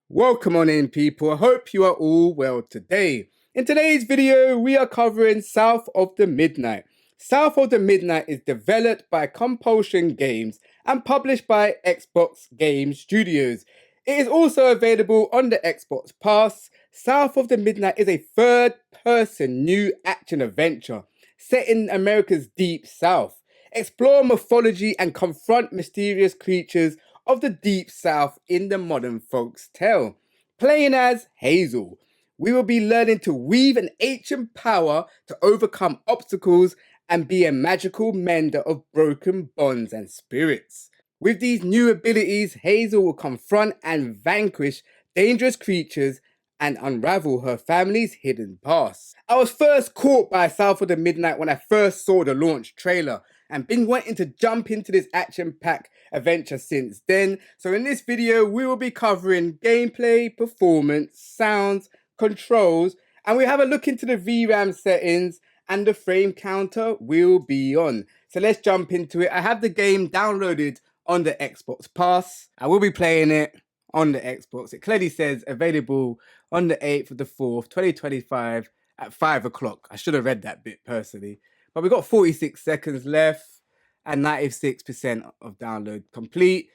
Welcome on in, people. I hope you are all well today. In today's video, we are covering South of the Midnight. South of the Midnight is developed by Compulsion Games and published by Xbox Game Studios. It is also available on the Xbox Pass. South of the Midnight is a third-person new action adventure set in America's Deep South. Explore mythology and confront mysterious creatures of the Deep South in the modern folk's tale. Playing as Hazel, we will be learning to weave an ancient power to overcome obstacles and be a magical mender of broken bonds and spirits. With these new abilities, Hazel will confront and vanquish dangerous creatures and unravel her family's hidden past. I was first caught by South of the Midnight when I first saw the launch trailer and been wanting to jump into this action-packed adventure since then. So in this video, we will be covering gameplay, performance, sounds, controls, and we have a look into the VRAM settings, and the frame counter will be on. So let's jump into it. I have the game downloaded on the Xbox Pass. I will be playing it on the Xbox. It clearly says available on the 8th of the 4th, 2025 at 5 o'clock. I should have read that bit personally. But we've got 46 seconds left and 96% of download complete.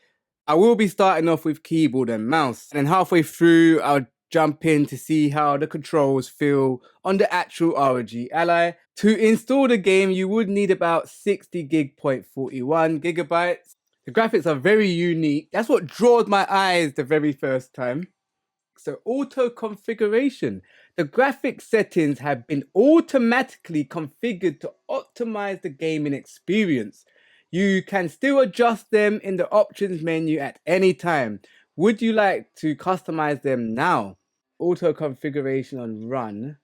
I will be starting off with keyboard and mouse. And then halfway through, I'll jump in to see how the controls feel on the actual ROG Ally. To install the game, you would need about 60.41 gigabytes. The graphics are very unique. That's what draws my eyes the very first time. So auto configuration. The graphic settings have been automatically configured to optimize the gaming experience. You can still adjust them in the options menu at any time. Would you like to customize them now? Auto configuration on run.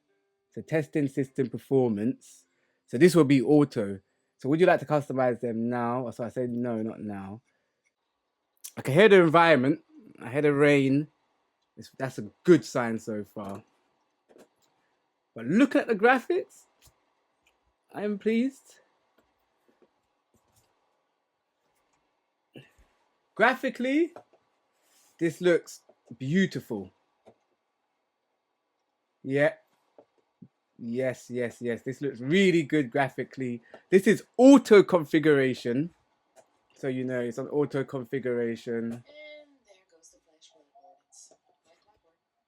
So testing system performance. So this will be auto. So would you like to customize them now? So I said no, not now. I can hear the environment. I hear the rain. That's a good sign so far. But looking at the graphics, I am pleased. Graphically, this looks beautiful. Yeah. Yes. This looks really good graphically. This is auto configuration. So you know it's on auto configuration.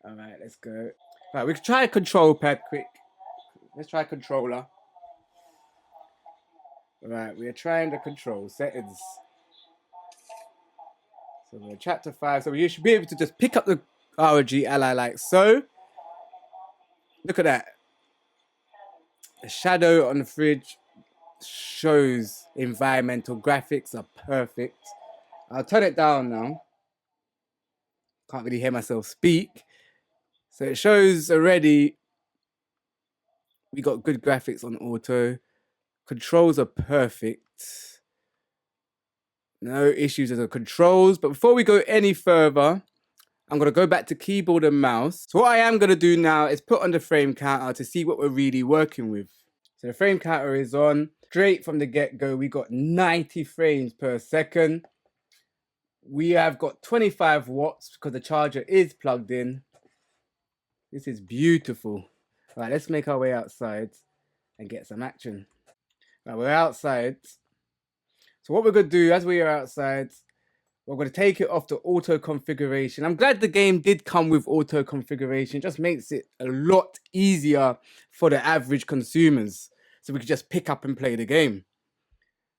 All right, let's go. Right, we can try a control pad quick. Let's try controller. All right, we are trying the control settings. So we're chapter 5. So you should be able to just pick up the ROG Ally like so. Look at that. The shadow on the fridge shows environmental graphics are perfect. I'll turn it down now. Can't really hear myself speak. So it shows already we got good graphics on auto. Controls are perfect. No issues with the controls. But before we go any further, I'm going to go back to keyboard and mouse. So what I am going to do now is put on the frame counter to see what we're really working with. So the frame counter is on. Straight from the get-go, we got 90 frames per second. We have got 25 watts because the charger is plugged in. This is beautiful. All right, let's make our way outside and get some action. All right, we're outside. So what we're going to do as we are outside, we're going to take it off the auto configuration. I'm glad the game did come with auto configuration. It just makes it a lot easier for the average consumers. So we can just pick up and play the game.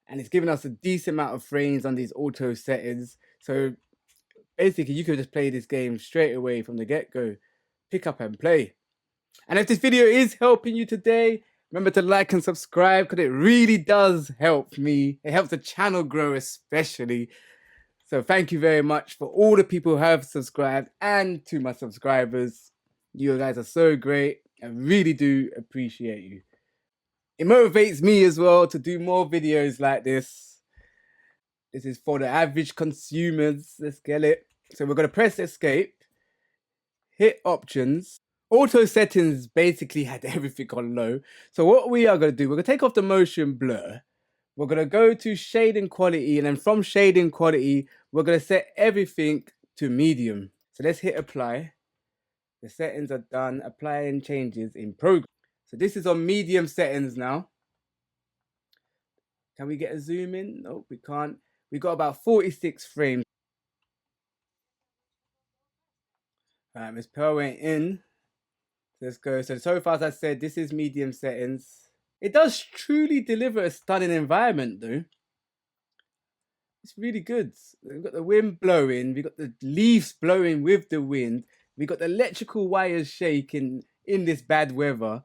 And it's giving us a decent amount of frames on these auto settings. So basically you can just play this game straight away from the get-go. Pick up and play. And if this video is helping you today, remember to like and subscribe because it really does help me. It helps the channel grow especially. So thank you very much for all the people who have subscribed and to my subscribers. You guys are so great. I really do appreciate you. It motivates me as well to do more videos like this. This is for the average consumers. Let's get it. So we're going to press escape. Hit options. Auto settings basically had everything on low. So what we are going to do, we're going to take off the motion blur. We're going to go to shading quality, and then from shading quality, we're going to set everything to medium. So let's hit apply. The settings are done. Applying changes in progress. So this is on medium settings now. Can we get a zoom in? Nope, we can't. We got about 46 frames. All right, Miss Pearl went in. Let's go. So far as I said, this is medium settings. It does truly deliver a stunning environment though. It's really good. We've got the wind blowing. We've got the leaves blowing with the wind. We've got the electrical wires shaking in this bad weather.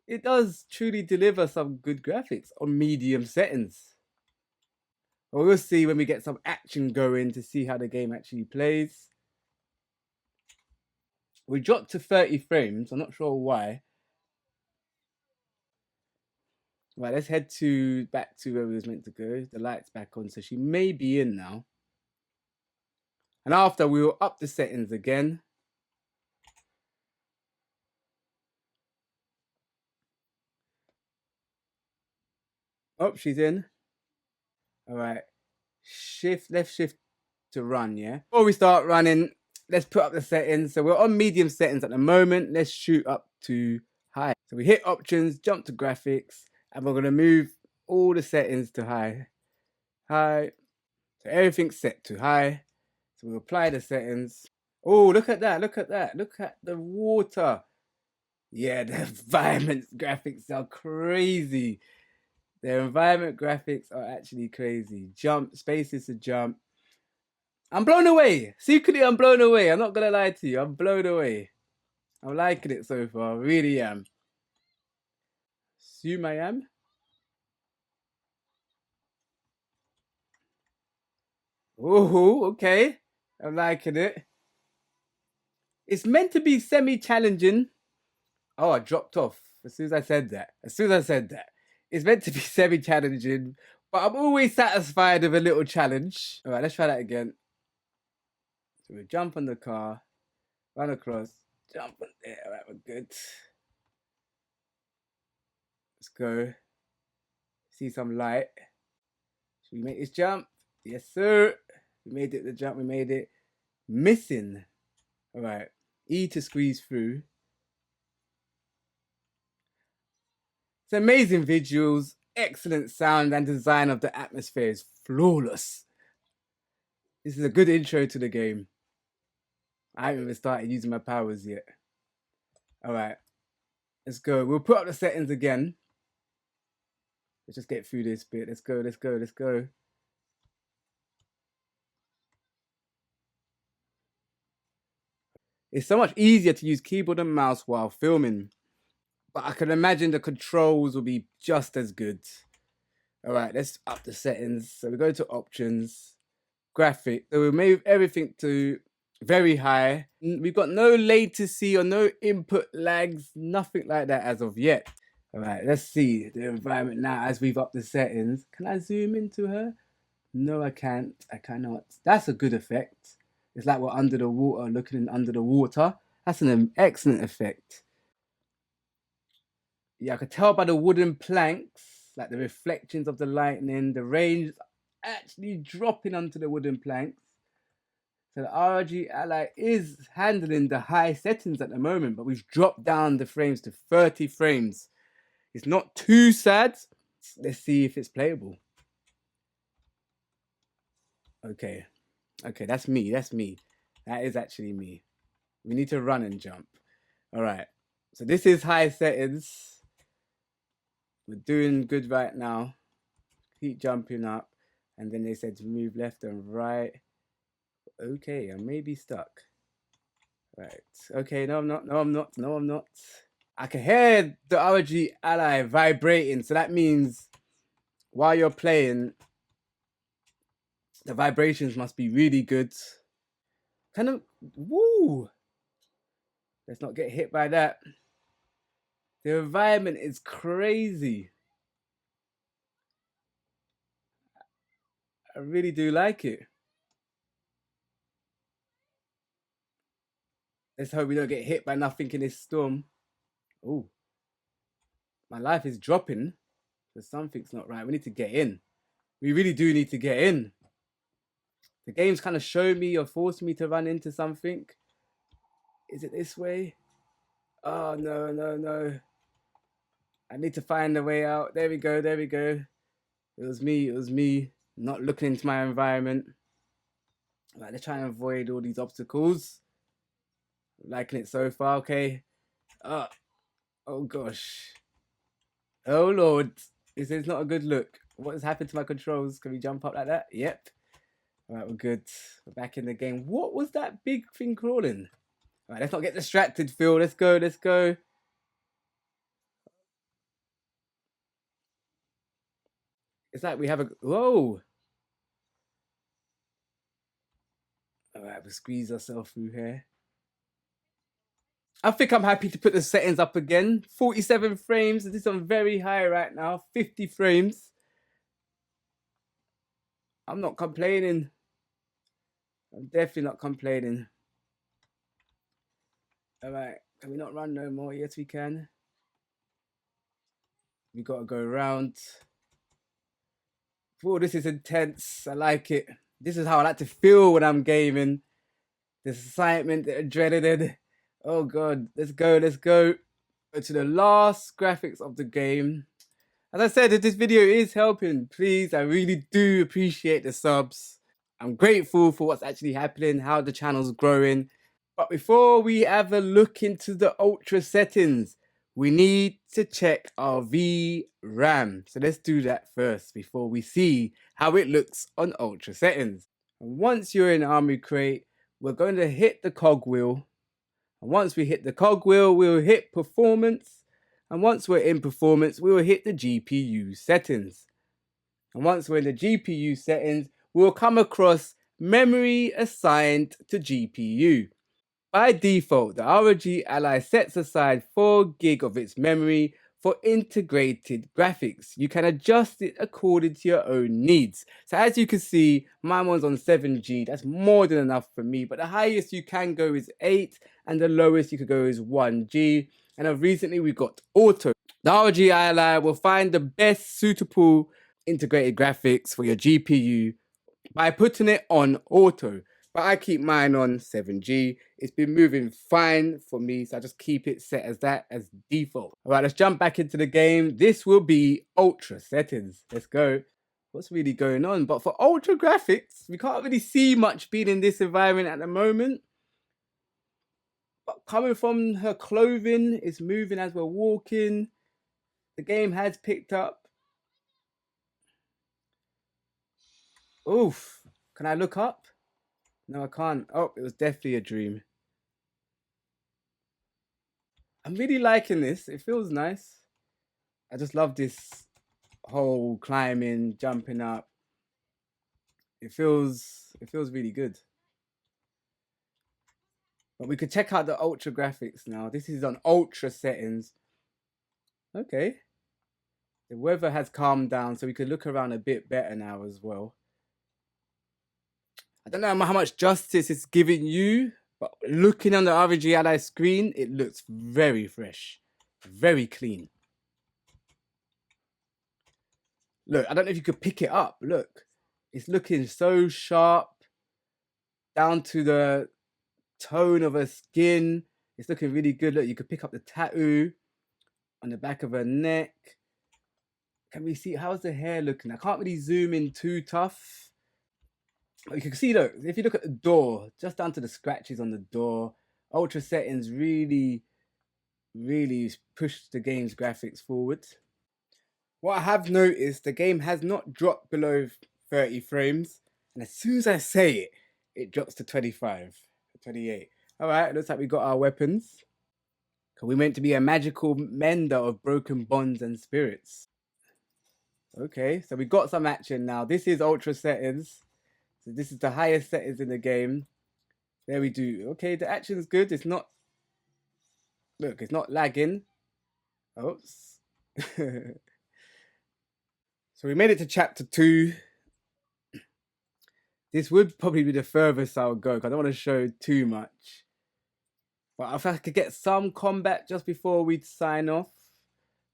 It does truly deliver some good graphics on medium settings. Well, we'll see when we get some action going to see how the game actually plays. We dropped to 30 frames. I'm not sure why. Right, let's head back to where we was meant to go. The light's back on, so she may be in now. And after, we will up the settings again. Oh, she's in. All right. Left shift to run, yeah? Before we start running, let's put up the settings. So we're on medium settings at the moment. Let's shoot up to high. So we hit options, jump to graphics, and we're going to move all the settings to high. High. So everything's set to high. So we'll apply the settings. Oh, look at that. Look at that. Look at the water. Yeah, the environment graphics are crazy. The environment graphics are actually crazy. Jump, spaces to jump. I'm blown away. Secretly, I'm blown away. I'm not going to lie to you. I'm blown away. I'm liking it so far. I really am. Assume I am. Oh, okay. I'm liking it. It's meant to be semi-challenging. Oh, I dropped off as soon as I said that. It's meant to be semi-challenging, but I'm always satisfied with a little challenge. All right, let's try that again. So we jump on the car, run across, jump on there. All right, we're good. Let's go. See some light. Should we make this jump? Yes, sir. We made it, the jump, we made it. Missing. All right. E to squeeze through. It's amazing visuals, excellent sound, and design of the atmosphere is flawless. This is a good intro to the game. I haven't even started using my powers yet. All right. Let's go. We'll put up the settings again. Let's just get through this bit. Let's go, let's go, let's go. It's so much easier to use keyboard and mouse while filming, but I can imagine the controls will be just as good. All right, let's up the settings. So we go to options, graphic. So we move everything to very high. We've got no latency or no input lags, nothing like that as of yet. All right, let's see the environment now as we've upped the settings. Can I zoom into her? No, I can't. I cannot. That's a good effect. It's like we're under the water, looking under the water. That's an excellent effect. Yeah, I could tell by the wooden planks, like the reflections of the lightning, the rain actually dropping onto the wooden planks. So the ROG Ally is handling the high settings at the moment, but we've dropped down the frames to 30 frames. It's not too sad. Let's see if it's playable. Okay, that's me. That is actually me. We need to run and jump. All right, so this is high settings. We're doing good right now. Keep jumping up. And then they said to move left and right. Okay, I may be stuck. Right. Okay, no, I'm not. No, I'm not. No, I'm not. I can hear the ROG Ally vibrating. So that means while you're playing, the vibrations must be really good. Kind of, woo! Let's not get hit by that. The environment is crazy. I really do like it. Let's hope we don't get hit by nothing in this storm. Oh, my life is dropping. So something's not right. We need to get in. We really do need to get in. The game's kind of showing me or forcing me to run into something. Is it this way? Oh, no, no, no. I need to find a way out. There we go, there we go. It was me not looking into my environment. Right, let's try and avoid all these obstacles. Liking it so far, okay. Oh gosh. Oh Lord. This is not a good look. What has happened to my controls? Can we jump up like that? Yep. Alright, we're good. We're back in the game. What was that big thing crawling? Alright, let's not get distracted, Phil. Let's go, let's go. It's like we have a... Whoa! Alright, we squeeze ourselves through here. I think I'm happy to put the settings up again. 47 frames. This is on very high right now. 50 frames. I'm not complaining. I'm definitely not complaining. Alright, can we not run no more? Yes, we can. We gotta go around. Oh, this is intense. I like it. This is how I like to feel when I'm gaming. This excitement, the adrenaline. Oh god, let's go, let's go. To the last graphics of the game. As I said, if this video is helping, please, I really do appreciate the subs. I'm grateful for what's actually happening, how the channel's growing. But before we have a look into the ultra settings, we need to check our Vram. So let's do that first before we see how it looks on ultra settings. And once you're in Army Crate, we're going to hit the cogwheel. And once we hit the cogwheel, we'll hit performance. And once we're in performance, we'll hit the GPU settings. And once we're in the GPU settings, we'll come across memory assigned to GPU. By default, the ROG Ally sets aside 4 GB of its memory for integrated graphics. You can adjust it according to your own needs. So as you can see, my one's on 7GB. That's more than enough for me. But the highest you can go is 8 and the lowest you could go is 1G. And recently we got auto. The ROG Ally will find the best suitable integrated graphics for your GPU by putting it on auto. But I keep mine on 7G. It's been moving fine for me, so I just keep it set as that as default. All right, let's jump back into the game. This will be ultra settings. Let's go. What's really going on? But for ultra graphics, we can't really see much being in this environment at the moment. But coming from her clothing, it's moving as we're walking. The game has picked up. Oof. Can I look up? No, I can't. Oh, it was definitely a dream. I'm really liking this. It feels nice. I just love this whole climbing, jumping up. It feels really good. But we could check out the ultra graphics now. This is on ultra settings. Okay. The weather has calmed down, so we can look around a bit better now as well. I don't know how much justice it's giving you, but looking on the ROG Ally screen, it looks very fresh, very clean. Look, I don't know if you could pick it up. Look, it's looking so sharp, down to the tone of her skin. It's looking really good. Look, you could pick up the tattoo on the back of her neck. Can we see, how's the hair looking? I can't really zoom in too tough. You can see, look, if you look at the door, just down to the scratches on the door, ultra settings really push the game's graphics forward. What I have noticed, the game has not dropped below 30 frames, and as soon as I say it, it drops to 25, 28. All right, looks like we got our weapons. We meant to be a magical mender of broken bonds and spirits. Okay, so we got some action now. This is ultra settings. So this is the highest settings in the game. There we do. Okay, the action is good. It's not... Look, it's not lagging. Oops. So we made it to chapter 2. This would probably be the furthest I'll go because I don't want to show too much. But if I could get some combat just before we sign off.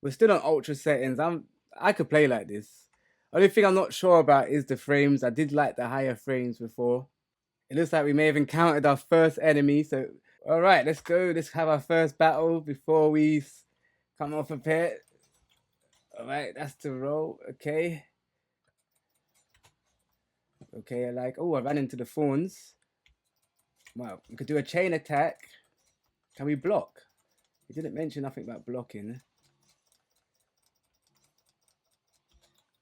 We're still on ultra settings. I could play like this. Only thing I'm not sure about is the frames. I did like the higher frames before. It looks like we may have encountered our first enemy. So All right, let's go. Let's have our first battle before we come off a pit. All right, that's the roll. Okay. Okay, I like. Oh, I ran into the thorns. Wow, we could do a chain attack. Can we block? He didn't mention nothing about blocking.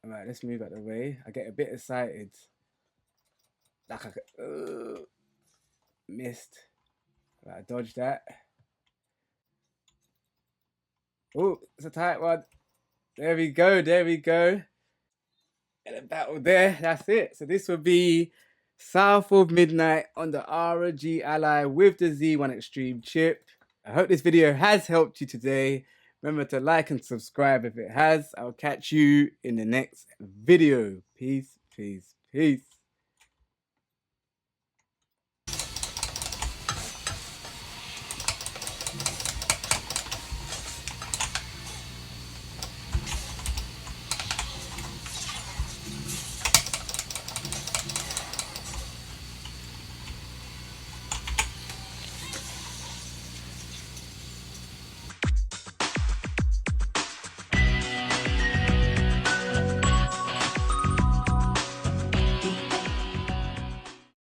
All right, let's move out the way. I get a bit excited. Like I missed. Right, I dodged that. Oh, it's a tight one. There we go. There we go. And a battle there. That's it. So this would be South of Midnight on the ROG Ally with the Z1 Extreme chip. I hope this video has helped you today. Remember to like and subscribe if it has. I'll catch you in the next video. Peace, peace, peace.